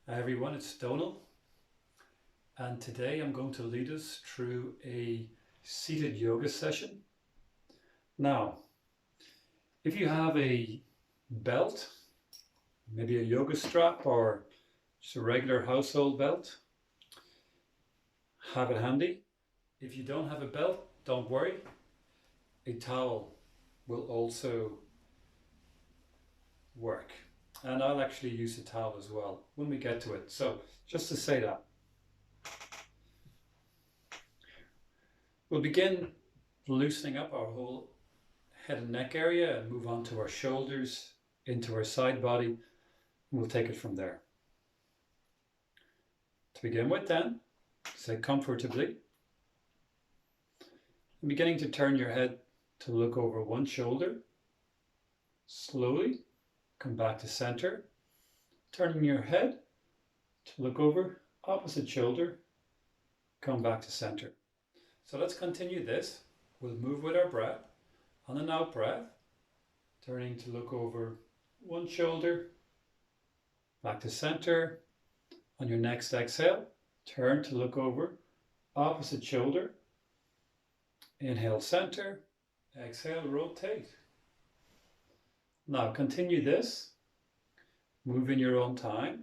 Hi everyone, it's Donal, and today I'm going to lead us through a seated yoga session. Now, if you have a belt, maybe a yoga strap or just a regular household belt, have it handy. If you don't have a belt, don't worry, a towel will also work. And I'll actually use a towel as well when we get to it. So, just to say that, we'll begin loosening up our whole head and neck area and move on to our shoulders, into our side body, and we'll take it from there. To begin with then, sit comfortably. And beginning to turn your head to look over one shoulder. Slowly come back to center, turning your head to look over opposite shoulder, come back to center. So let's continue this. We'll move with our breath. On an out breath, turning to look over one shoulder, back to center. On your next exhale, turn to look over opposite shoulder. Inhale, center. Exhale, rotate. Now continue this. Move in your own time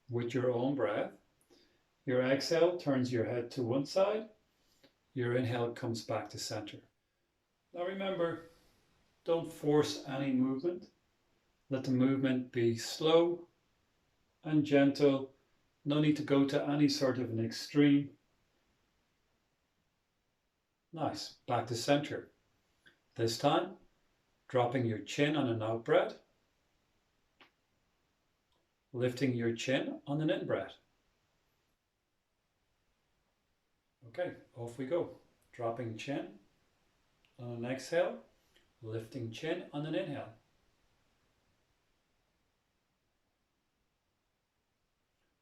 with your own breath. Your exhale turns your head to one side. Your inhale comes back to center. Now remember, don't force any movement. Let the movement be slow and gentle. No need to go to any sort of an extreme. Nice. Back to center. This time, dropping your chin on an out breath. Lifting your chin on an in breath. Okay, off we go. Dropping chin on an exhale. Lifting chin on an inhale.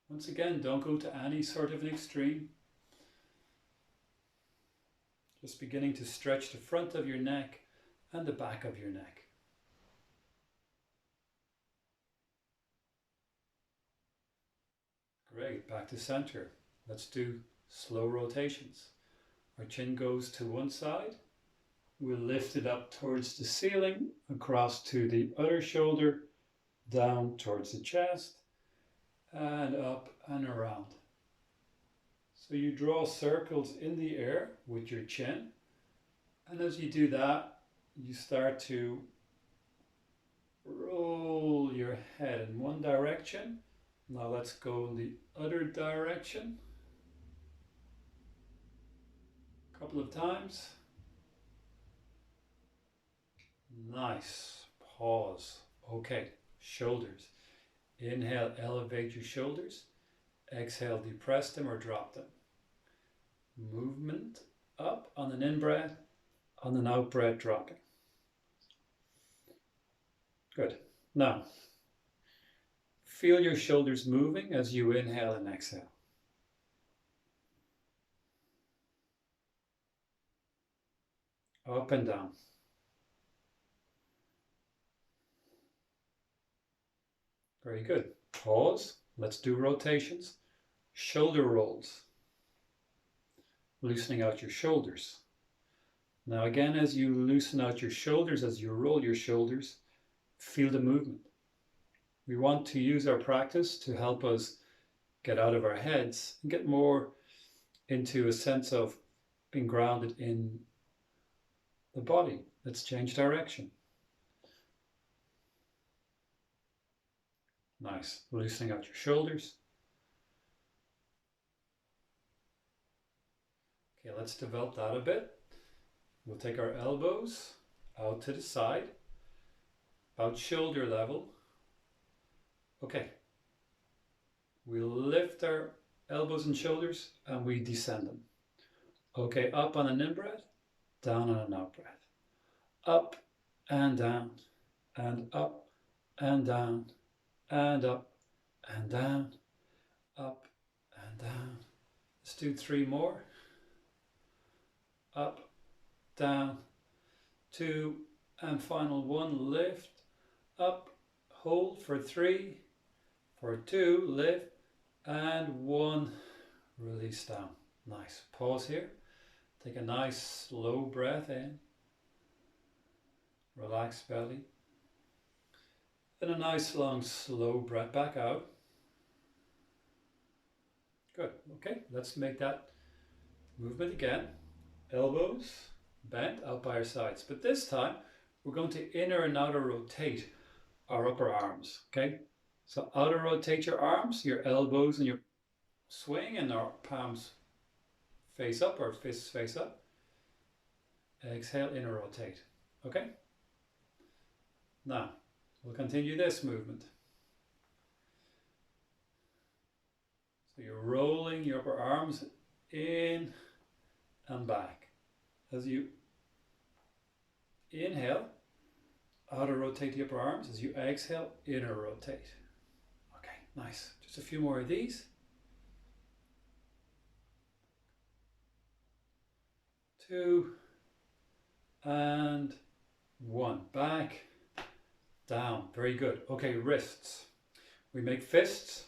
Once again, don't go to any sort of an extreme. Just beginning to stretch the front of your neck and the back of your neck. Great, back to center. Let's do slow rotations. Our chin goes to one side. We'll lift it up towards the ceiling, across to the other shoulder, down towards the chest, and up and around. So you draw circles in the air with your chin, and as you do that, you start to roll your head in one direction. Now let's go in the other direction. A couple of times. Nice. Pause. Okay, shoulders. Inhale, elevate your shoulders. Exhale, depress them or drop them. Movement up on an in-breath, on an out-breath, dropping. Good. Now, feel your shoulders moving as you inhale and exhale. Up and down. Very good. Pause. Let's do rotations. Shoulder rolls. Loosening out your shoulders. Now again, as you loosen out your shoulders, as you roll your shoulders, feel the movement. We want to use our practice to help us get out of our heads and get more into a sense of being grounded in the body. Let's change direction. Nice. Loosening out your shoulders. Okay, let's develop that a bit. We'll take our elbows out to the side, about shoulder level. Okay. We'll lift our elbows and shoulders and we descend them. Okay, up on an in-breath, down on an out-breath. Up and down, and up and down, and up and down, up and down. Let's do 3 more. Up, down, 2, and final 1. Lift, up, hold for 3, For 2, lift, and 1, release down. Nice. Pause here. Take a nice slow breath in. Relax belly. Then a nice long slow breath back out. Good. Okay, let's make that movement again. Elbows bent out by our sides. But this time we're going to inner and outer rotate our upper arms. Okay? So outer rotate your arms, your elbows and your swing, and our palms face up or fists face up. Exhale, inner rotate. Okay? Now, we'll continue this movement. So you're rolling your upper arms in and back. As you inhale, outer rotate the upper arms. As you exhale, inner rotate. Okay, nice. Just a few more of these. 2 and 1. Back, down. Very good. Okay, wrists. We make fists.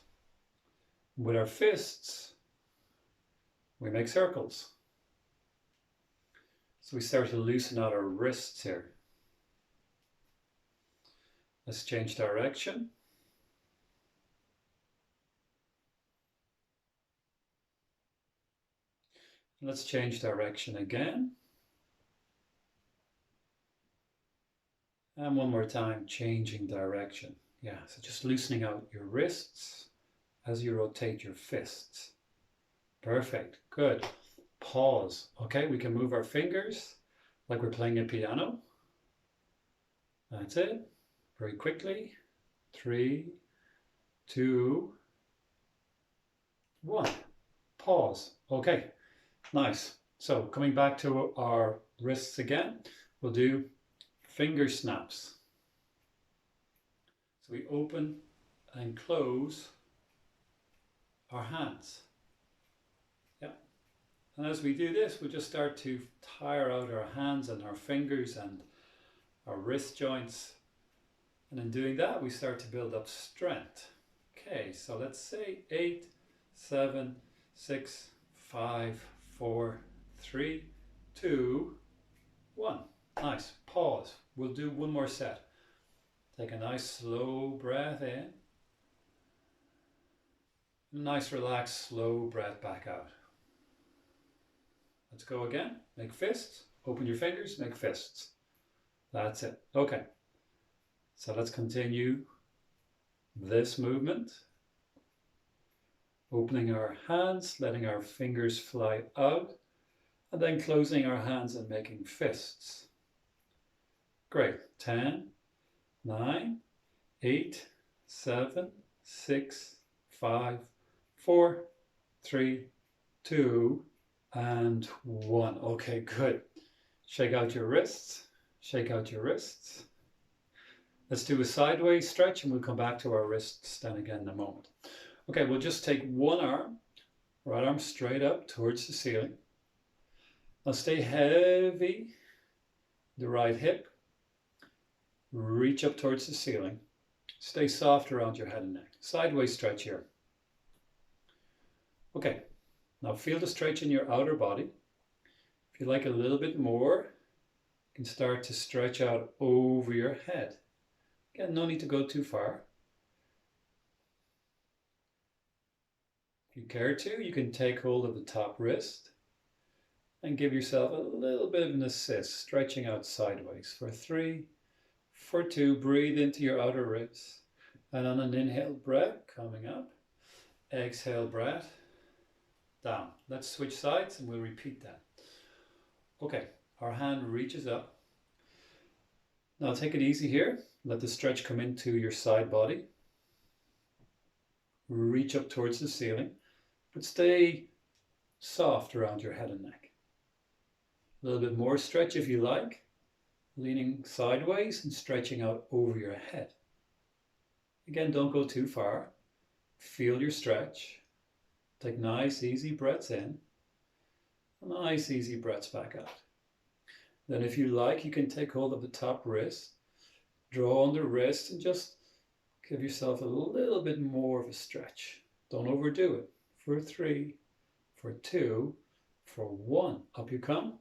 With our fists, we make circles. So we start to loosen out our wrists here. Let's change direction. Let's change direction again. And one more time, changing direction. Yeah, so just loosening out your wrists as you rotate your fists. Perfect, good. Pause. Okay, we can move our fingers like we're playing a piano. That's it. Very quickly. 3, 2, 1. Pause. Okay, nice. So coming back to our wrists again, we'll do finger snaps. So we open and close our hands. Yeah. And as we do this, we'll just start to tire out our hands and our fingers and our wrist joints. And in doing that, we start to build up strength. Okay, so let's say 8, 7, 6, 5, 4, 3, 2, 1. Nice. Pause. We'll do one more set. Take a nice slow breath in. Nice relaxed slow breath back out. Let's go again. Make fists. Open your fingers. Make fists. That's it. Okay. So let's continue this movement. Opening our hands, letting our fingers fly out, and then closing our hands and making fists. Great. 10, 9, 8, 7, 6, 5, 4, 3, 2, and 1. Okay, good. Shake out your wrists. Shake out your wrists. Let's do a sideways stretch and we'll come back to our wrists then again in a moment. Okay, we'll just take one arm, right arm straight up towards the ceiling. Now stay heavy, the right hip. Reach up towards the ceiling. Stay soft around your head and neck. Sideways stretch here. Okay, now feel the stretch in your outer body. If you like a little bit more, you can start to stretch out over your head. Again, no need to go too far. If you care to, you can take hold of the top wrist and give yourself a little bit of an assist, stretching out sideways. For 3, for 2, breathe into your outer ribs. And on an inhale breath, coming up. Exhale breath, down. Let's switch sides and we'll repeat that. Okay, our hand reaches up. Now take it easy here. Let the stretch come into your side body. Reach up towards the ceiling, but stay soft around your head and neck. A little bit more stretch if you like, leaning sideways and stretching out over your head. Again, don't go too far. Feel your stretch. Take nice, easy breaths in. Nice, easy breaths back out. Then if you like, you can take hold of the top wrist, draw on the wrist and just Give yourself a little bit more of a stretch. Don't overdo it. For 3, for 2, for 1. Up you come.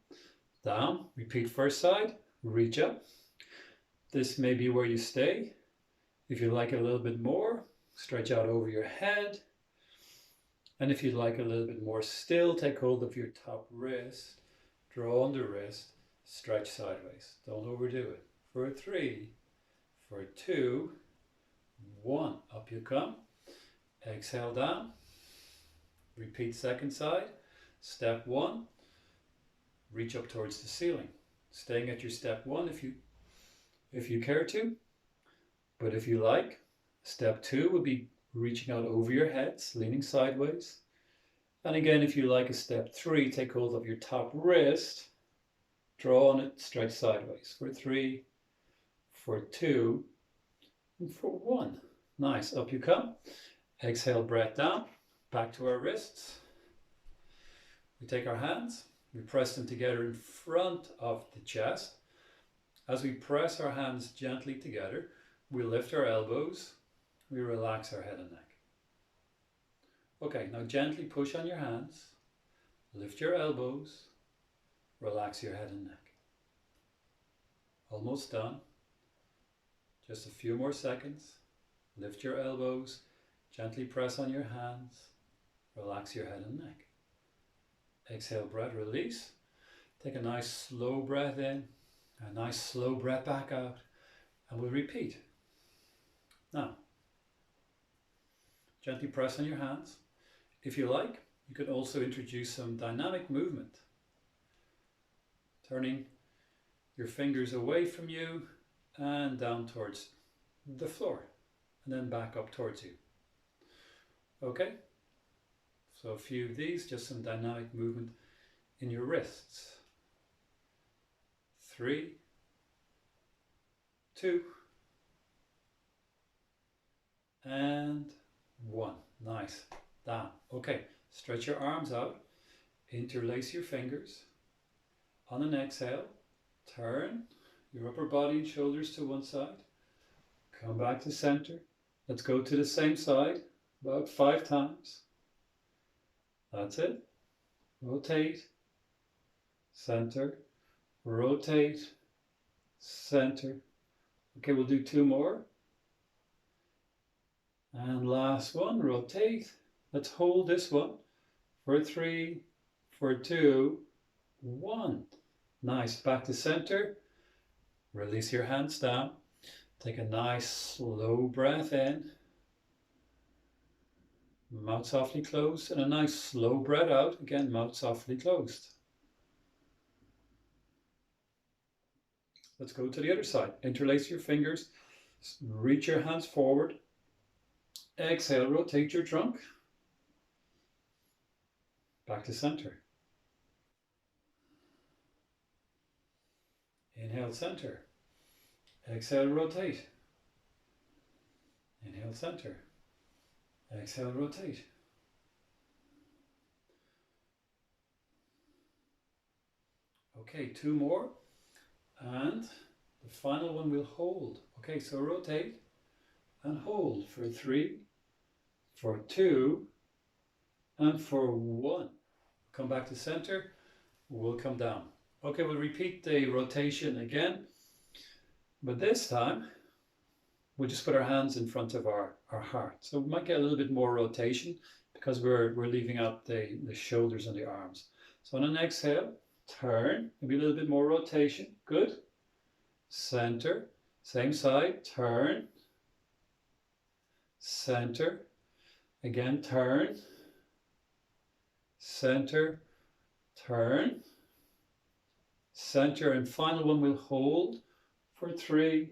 Down. Repeat first side. Reach up. This may be where you stay. If you like it a little bit more, stretch out over your head. And if you'd like a little bit more still, take hold of your top wrist. Draw on the wrist. Stretch sideways. Don't overdo it. For 3, for 2, 1. Up you come. Exhale down. Repeat second side. Step 1. Reach up towards the ceiling. Staying at your step 1 if you care to. But if you like, step 2 would be reaching out over your heads, leaning sideways. And again, if you like a step 3, take hold of your top wrist. Draw on it, stretch sideways. For 3, for 2, and for 1. Nice. Up you come. Exhale, breath down. Back to our wrists. We take our hands. We press them together in front of the chest. As we press our hands gently together, we lift our elbows. We relax our head and neck. Okay, now gently push on your hands. Lift your elbows. Relax your head and neck. Almost done. Just a few more seconds. Lift your elbows. Gently press on your hands. Relax your head and neck. Exhale, breath, release. Take a nice slow breath in. A nice slow breath back out. And we'll repeat. Now, gently press on your hands. If you like, you could also introduce some dynamic movement. Turning your fingers away from you and down towards the floor. And then back up towards you. Okay? So a few of these, just some dynamic movement in your wrists. 3, 2, and 1. Nice. Down. Okay, stretch your arms out. Interlace your fingers. On an exhale, turn your upper body and shoulders to one side. Come back to center. Let's go to the same side about 5 times. That's it. Rotate, center, rotate, center. Okay, we'll do 2 more. And last one, rotate. Let's hold this one for 3, for 2, 1. Nice, back to center. Release your hands down. Take a nice slow breath in. Mouth softly closed, and a nice slow breath out. Again, mouth softly closed. Let's go to the other side. Interlace your fingers. Reach your hands forward. Exhale, rotate your trunk. Back to center. Inhale, center. Exhale, rotate. Inhale, center. Exhale, rotate. Okay, 2 more. And the final one we'll hold. Okay, so rotate and hold for 3, for 2, and for 1. Come back to center. We'll come down. Okay, we'll repeat the rotation again. But this time, we'll just put our hands in front of our heart. So we might get a little bit more rotation because we're leaving out the shoulders and the arms. So on an exhale, turn, maybe a little bit more rotation. Good. Center, same side, turn. Center, again, turn. Center, turn. Center, and final one we'll hold for 3,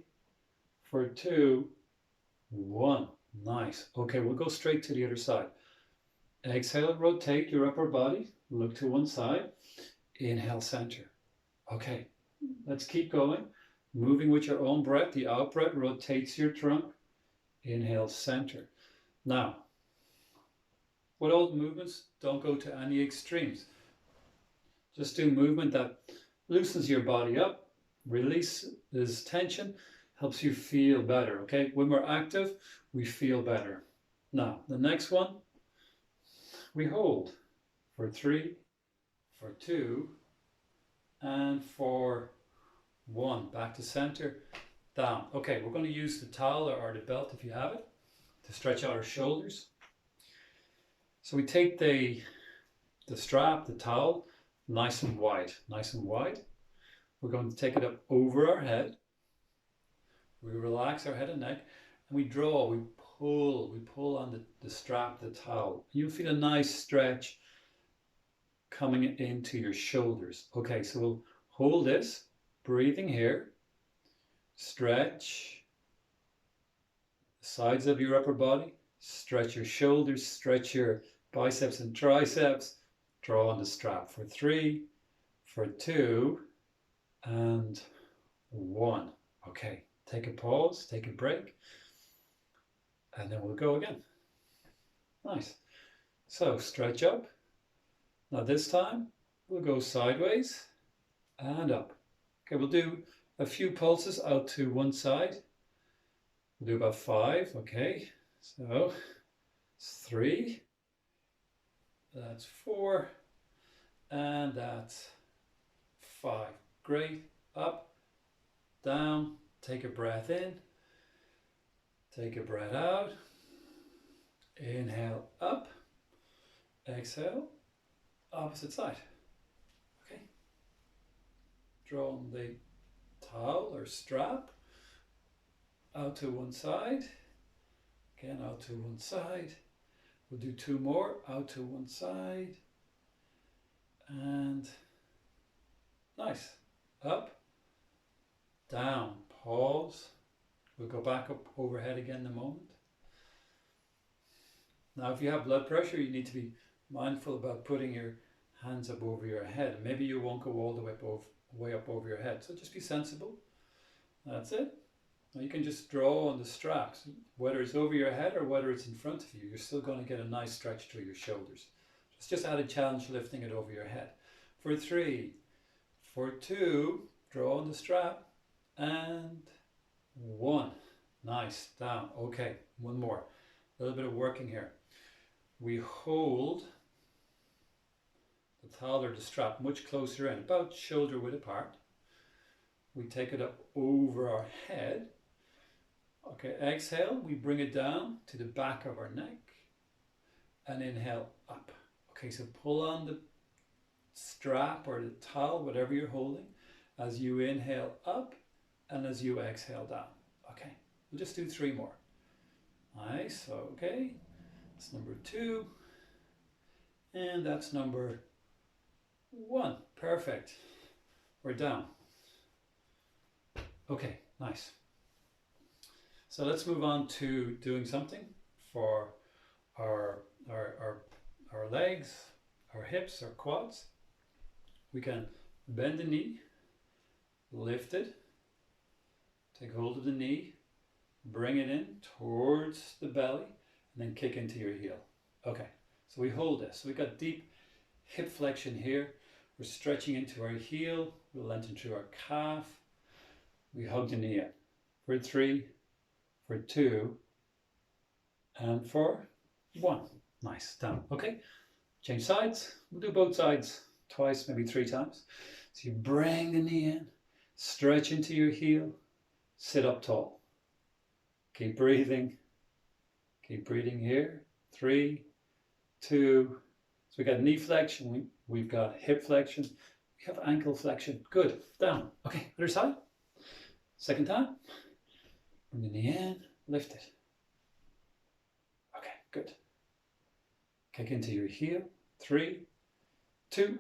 for 2, 1. Nice. Okay, we'll go straight to the other side. Exhale, rotate your upper body. Look to one side. Inhale, center. Okay, let's keep going. Moving with your own breath. The out breath rotates your trunk. Inhale, center. Now, with all the movements, don't go to any extremes. Just do movement that loosens your body up, releases tension, helps you feel better, okay? When we're active, we feel better. Now, the next one, we hold for 3, for 2, and for 1. Back to center, down. Okay, we're going to use the towel or the belt if you have it to stretch out our shoulders. So we take the strap, the towel, nice and wide, nice and wide. We're going to take it up over our head. We relax our head and neck, and we draw, we pull on the strap, the towel. You'll feel a nice stretch coming into your shoulders. Okay, so we'll hold this, breathing here, stretch the sides of your upper body, stretch your shoulders, stretch your biceps and triceps, draw on the strap for 3, for 2, and 1. Okay, take a pause, take a break, and then we'll go again. Nice. So stretch up. Now this time we'll go sideways and up. Okay, we'll do a few pulses out to one side. We'll do about 5. Okay, so it's 3, that's 4, and that's 5. Great. Up, down, take a breath in, take a breath out, inhale up, exhale, opposite side. Okay, draw on the towel or strap out to one side, again out to one side. We'll do 2 more, out to one side, and nice. Up, down, pause. We'll go back up overhead again in a moment. Now if you have blood pressure, you need to be mindful about putting your hands up over your head. Maybe you won't go all the way up over your head, so just be sensible. That's it. Now you can just draw on the straps, whether it's over your head or whether it's in front of you. You're still going to get a nice stretch through your shoulders. It's just added challenge lifting it over your head. For 3, for 2, draw on the strap, and 1. Nice, down. Okay, 1 more. A little bit of working here. We hold the towel or the strap much closer in, about shoulder width apart. We take it up over our head. Okay, exhale, we bring it down to the back of our neck, and inhale up. Okay, so pull on the strap or the towel, whatever you're holding, as you inhale up and as you exhale down. Okay, we'll just do 3 more. Nice, okay, that's number 2, and that's number 1. Perfect. We're down. Okay, nice. So let's move on to doing something for our legs, our hips, our quads. We can bend the knee, lift it, take hold of the knee, bring it in towards the belly, and then kick into your heel. Okay, so we hold this. So we've got deep hip flexion here. We're stretching into our heel. We'll lengthen through our calf. We hug the knee in. For 3, for 2, and for 1. Nice, down. Okay, change sides. We'll do both sides twice, maybe 3 times. So you bring the knee in, stretch into your heel, sit up tall. Keep breathing here. 3, 2. So we got knee flexion, we've got hip flexion, we have ankle flexion. Good, down. Okay, other side. Second time. Bring the knee in, lift it. Okay, good. Kick into your heel. 3, 2,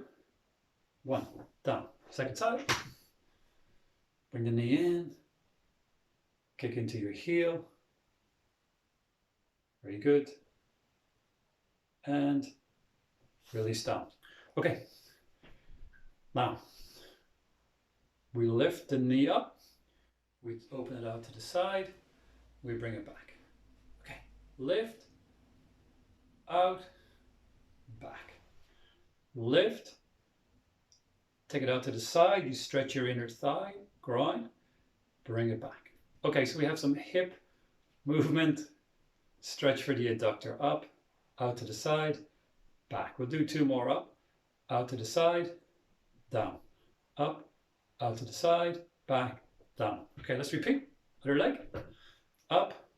1. Down. Second side. Bring the knee in. Kick into your heel. Very good. And release down. Okay. Now, we lift the knee up. We open it out to the side. We bring it back. Okay. Lift, out, back. Lift. Take it out to the side. You stretch your inner thigh, groin. Bring it back. Okay, so we have some hip movement. Stretch for the adductor. Up, out to the side, back. We'll do 2 more. Up, out to the side, down. Up, out to the side, back, down. Okay, let's repeat. Other leg. Up,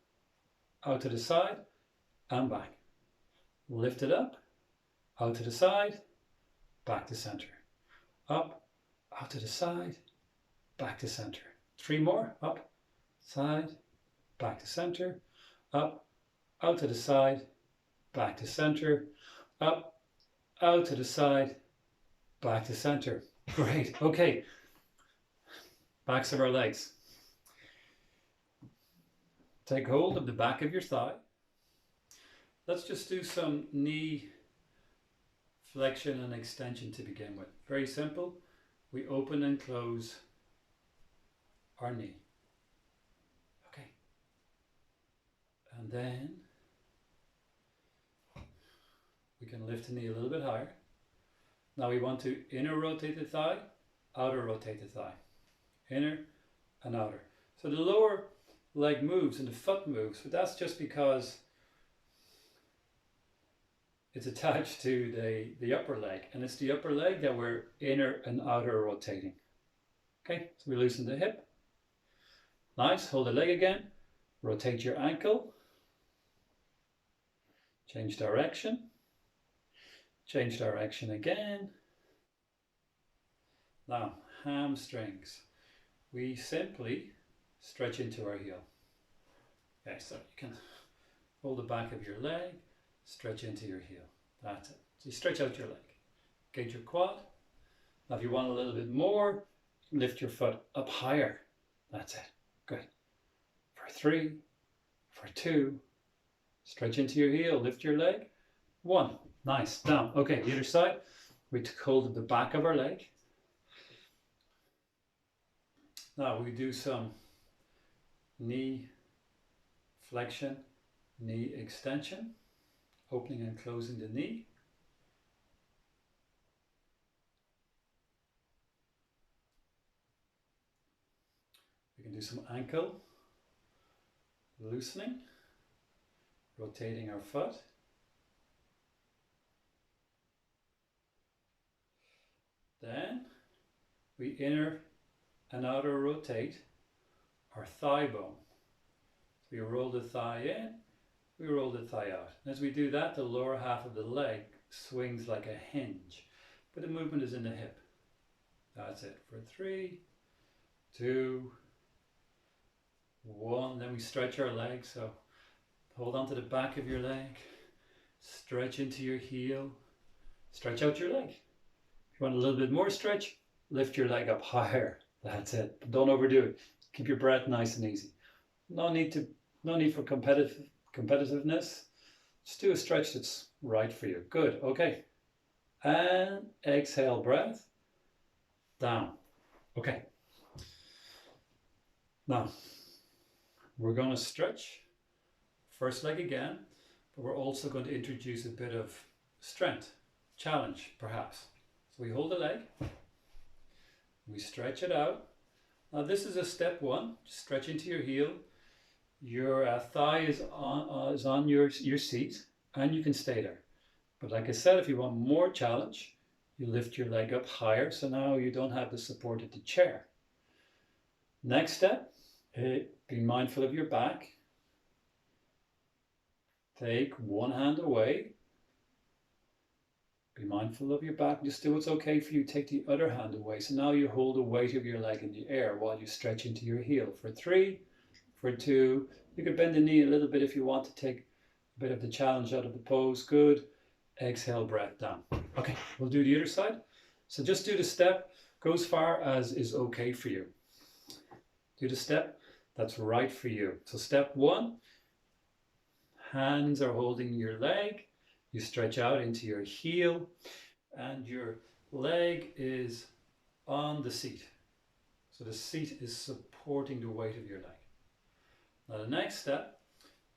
out to the side, and back. Lift it up, out to the side, back to center. Up, out to the side, back to center. 3 more. Up, side, back to center. Up, out to the side, back to center. Up, out to the side, back to center. Great. Okay. Backs of our legs. Take hold of the back of your thigh. Let's just do some knee flexion and extension to begin with. Very simple. We open and close our knee. Okay. And then we can lift the knee a little bit higher. Now we want to inner rotate the thigh, outer rotate the thigh. Inner and outer. So the lower leg moves and the foot moves, but that's just because it's attached to the upper leg, and it's the upper leg that we're inner and outer rotating. Okay, so we loosen the hip. Nice, hold the leg again. Rotate your ankle. Change direction. Change direction again. Now, hamstrings. We simply stretch into our heel. Okay, so you can hold the back of your leg, stretch into your heel. That's it. So you stretch out your leg. Engage your quad. Now if you want a little bit more, lift your foot up higher. That's it. Good. For 3, for 2, stretch into your heel, lift your leg. 1. Nice. Down. Okay, the other side. We took hold of the back of our leg. Now we do some knee flexion, knee extension, opening and closing the knee. We can do some ankle loosening, rotating our foot. Then we inner and outer rotate our thigh bone. So we roll the thigh in, we roll the thigh out. And as we do that, the lower half of the leg swings like a hinge, but the movement is in the hip. That's it. For 3, 2, 1. Then we stretch our legs. So hold on to the back of your leg, stretch into your heel, stretch out your leg. If you want a little bit more stretch, lift your leg up higher. That's it. But don't overdo it. Keep your breath nice and easy. No need for competitiveness. Just do a stretch that's right for you. Good. Okay. And exhale, breath. Down. Okay. Now, we're going to stretch first leg again, but we're also going to introduce a bit of strength, challenge perhaps. So we hold the leg. We stretch it out. Now this is a step 1. Stretch into your heel. Your thigh is on your seat, and you can stay there. But like I said, if you want more challenge, you lift your leg up higher. So now you don't have the support of the chair. Next step, be mindful of your back. Take one hand away. Be mindful of your back. Just do what's okay for you. Take the other hand away. So now you hold the weight of your leg in the air while you stretch into your heel. For 3, for 2. You can bend the knee a little bit if you want to take a bit of the challenge out of the pose. Good. Exhale, breath down. Okay, we'll do the other side. So just do the step. Go as far as is okay for you. Do the step that's right for you. So step 1. Hands are holding your leg. You stretch out into your heel and your leg is on the seat. So the seat is supporting the weight of your leg. Now the next step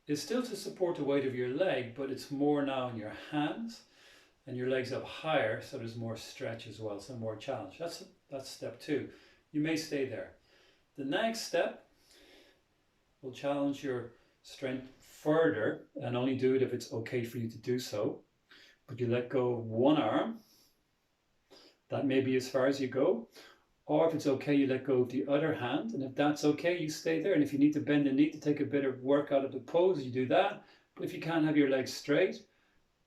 is still to support the weight of your leg, but it's more now in your hands and your legs up higher, so there's more stretch as well, so more challenge. That's step 2. You may stay there. The next step will challenge your strength further, and only do it if it's okay for you to do so. But you let go of one arm, that may be as far as you go. Or if it's okay, you let go of the other hand. And if that's okay, you stay there. And if you need to bend the knee to take a bit of work out of the pose, you do that. But if you can't have your legs straight,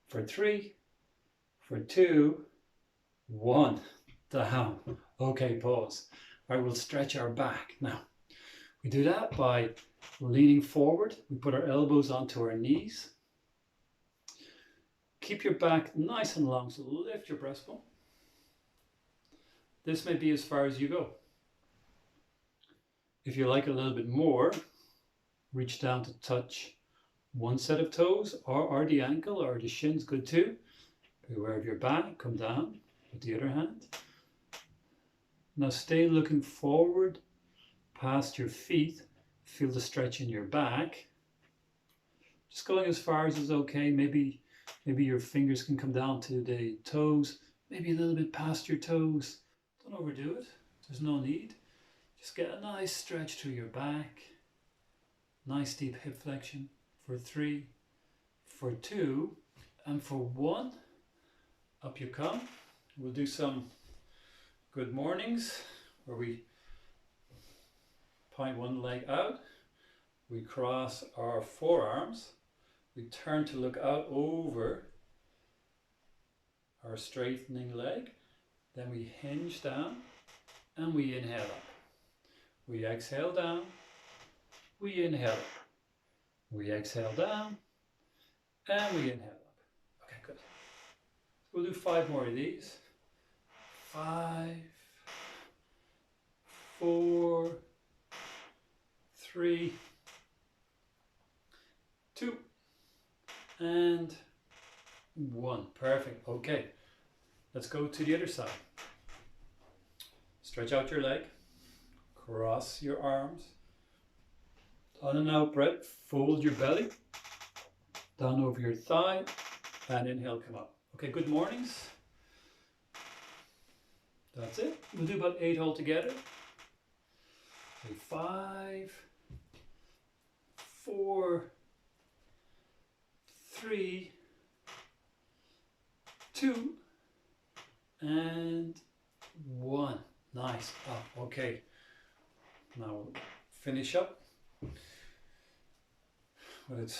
for 3, for 2, 1, down. Okay, pause. All right, we'll stretch our back. Now, we do that by leaning forward. We put our elbows onto our knees. Keep your back nice and long, so lift your breastbone. This may be as far as you go. If you like a little bit more, reach down to touch one set of toes, or the ankle, or the shin's good too. Be aware of your back, come down with the other hand. Now stay looking forward past your feet. Feel the stretch in your back. Just going as far as is okay. Maybe your fingers can come down to the toes, maybe a little bit past your toes. Don't overdo it. There's no need. Just get a nice stretch through your back. Nice deep hip flexion. For 3, for 2, and for 1. Up you come. We'll do some good mornings where we point one leg out. We cross our forearms. We turn to look out over our straightening leg. Then we hinge down and we inhale up. We exhale down. We inhale up. We exhale down and we inhale up. Okay, good. We'll do 5 more of these. 5, 4, 3, 2, and 1. Perfect. Okay, let's go to the other side. Stretch out your leg, cross your arms. On and out breath, fold your belly down over your thigh, and inhale, come up. Okay, good mornings. That's it. We'll do about 8 altogether. Okay, 5, 4, 3, 2, and 1. Nice. Oh, okay. Now we'll finish up with a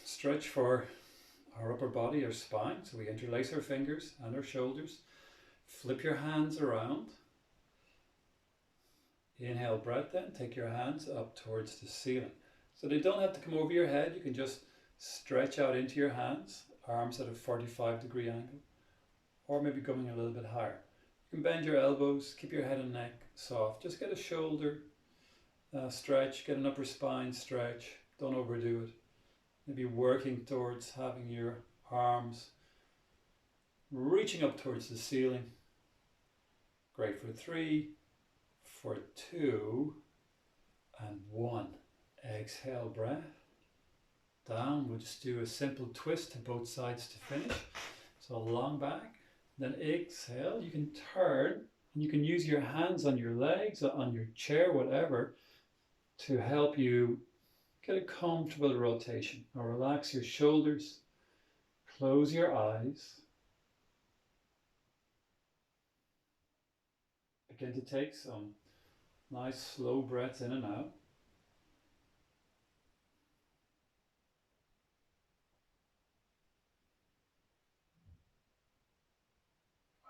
stretch for our upper body, our spine. So we interlace our fingers and our shoulders. Flip your hands around. Inhale, breath in. Take your hands up towards the ceiling. So they don't have to come over your head. You can just stretch out into your hands, arms at a 45-degree angle, or maybe going a little bit higher. You can bend your elbows, keep your head and neck soft. Just get a shoulder stretch, get an upper spine stretch. Don't overdo it. Maybe working towards having your arms reaching up towards the ceiling. Great. For 3, for 2, and 1. Exhale, breath. Down. We'll just do a simple twist to both sides to finish. So long back. Then exhale. You can turn, and you can use your hands on your legs, on your chair, whatever, to help you get a comfortable rotation. Now relax your shoulders. Close your eyes. Begin to take some nice slow breaths in and out.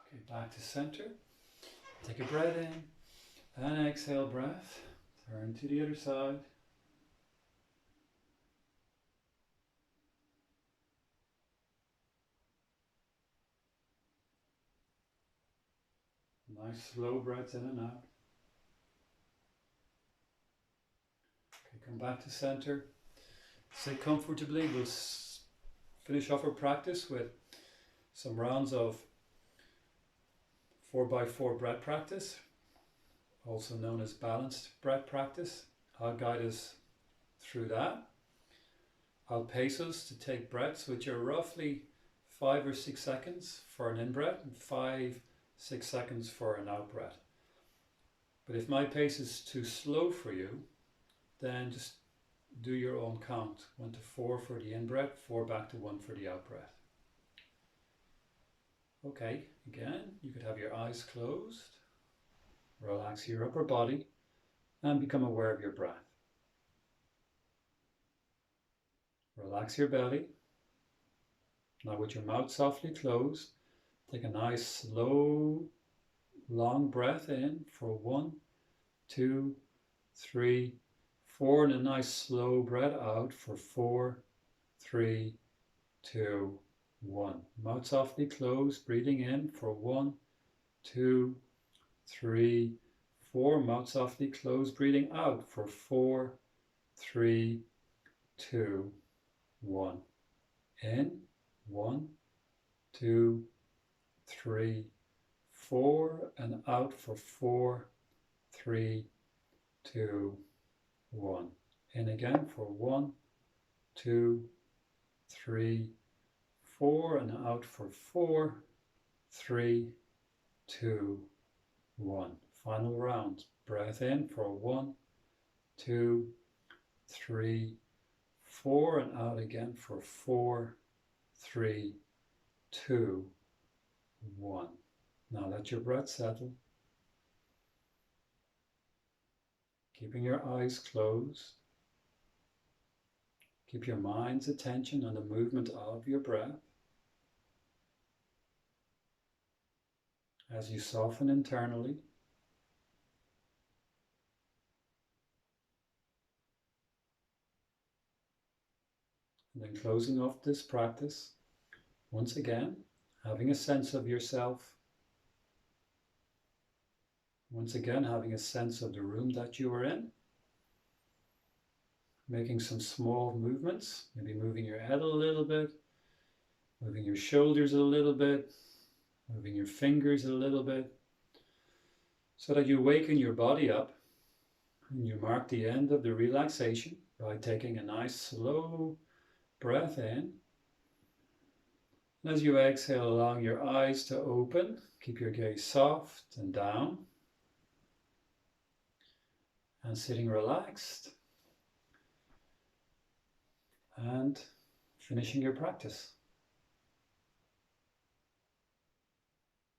Okay, back to center. Take a breath in and exhale breath. Turn to the other side. Nice slow breaths in and out. Okay, come back to center. Sit comfortably. We'll finish off our practice with some rounds of 4x4 breath practice, also known as balanced breath practice. I'll guide us through that. I'll pace us to take breaths which are roughly 5 or 6 seconds for an in-breath and 5-6 seconds for an out-breath. But if my pace is too slow for you, then just do your own count. 1 to 4 for the in-breath, 4 back to 1 for the out-breath. Okay, again, you could have your eyes closed. Relax your upper body and become aware of your breath. Relax your belly. Now with your mouth softly closed, take a nice slow, long breath in for 1, 2, 3, 4, and a nice slow breath out for 4, 3, 2, 1. Mouth softly closed, breathing in for 1, 2, 3, 4. Mouth softly closed, breathing out for 4, 3, 2, 1. In 1, 2, 3, 4, and out for 4, 3, 2, 1. In again for 1, 2, 3, 4, and out for 4, 3, 2, 1. Final round. Breath in for 1, 2, 3, 4, and out again for 4, 3, 2, 1. Now let your breath settle. Keeping your eyes closed. Keep your mind's attention on the movement of your breath. As you soften internally, and then closing off this practice, once again, having a sense of yourself, once again having a sense of the room that you are in, making some small movements, maybe moving your head a little bit, moving your shoulders a little bit, moving your fingers a little bit, so that you waken your body up and you mark the end of the relaxation by taking a nice slow breath in. And as you exhale, allowing your eyes to open, keep your gaze soft and down, and sitting relaxed, and finishing your practice.